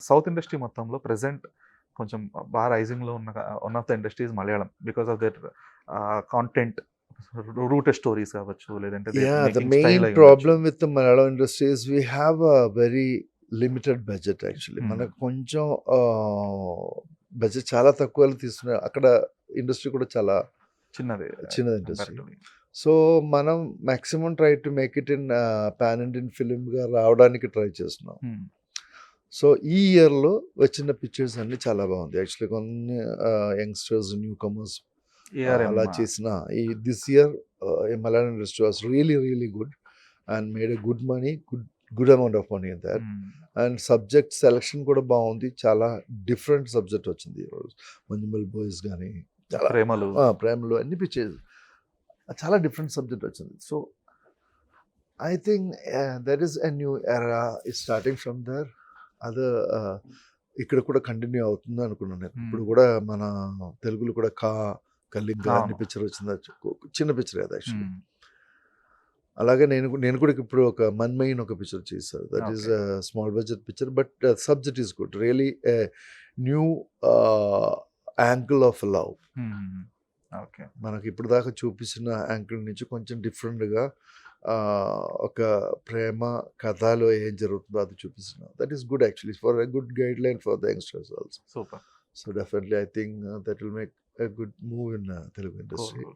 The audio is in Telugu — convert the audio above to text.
సౌత్ ఇండస్ట్రీ మొత్తంలో ప్రెజెంట్ కొంచెం బాగా రైజింగ్‌లో ఉన్న one of the industries Malayalam. Because of their content rooted stories కావచ్చు, లేదంటే they Yeah, the making main style అయ్యుండొచ్చు. problem with the Malayalam industry is we have a very limited budget actually. మనకు కొంచెం బడ్జెట్ చాలా తక్కువలో తీస్తున్నారు. అక్కడ ఇండస్ట్రీ కూడా చాలా చిన్నది చిన్నది ఇండస్ట్రీ. comparatively. సో మనం maximum try to make it in pan Indian ఫిలింగా రావడానికి ట్రై చేస్తున్నాం. Hmm. సో ఈ ఇయర్లో వచ్చిన పిక్చర్స్ అన్ని చాలా బాగుంది యాక్చువల్లీ. కొన్ని యంగ్స్టర్స్ న్యూ కమర్స్ ARM, అలా చేసిన ఈ this year Malayalam industry was really really good and made a good money, good amount of money in that. And subject selection కూడా బాగుంది. చాలా డిఫరెంట్ సబ్జెక్ట్ వచ్చింది ఈరోజు. మంజుమల్ బాయ్స్ కానీ చాలా ప్రేమలు. ప్రేమలు అన్ని పిక్చర్స్ చాలా డిఫరెంట్ సబ్జెక్ట్ వచ్చింది. So I think that is a new era is starting from there. Other ఇక్కడ కూడా కంటిన్యూ అవుతుంది అనుకున్నాను నేను. ఇప్పుడు కూడా మన తెలుగులో కూడా కళింగ అన్ని అవును. పిక్చర్ వచ్చింది. చిన్న పిక్చర్ కదా యాక్చువల్లీ. Hmm. అలాగే నేను కూడా ఇప్పుడు ఒక మన్మయిన్ ఒక పిక్చర్ చేశాను. That is small budget picture but subject is good. Really new angle of love. Hmm. Okay. మనకి ఇప్పుడు దాకా చూపించిన యాంగిల్ నుంచి కొంచెం డిఫరెంట్గా ఒక ప్రేమ కథలో ఏం జరుగుతుందో అది చూపిస్తున్నాం. That is good actually for a good guide line for the youngsters also. Super. So definitely I think that will make a good move in Telugu Cool, industry. cool.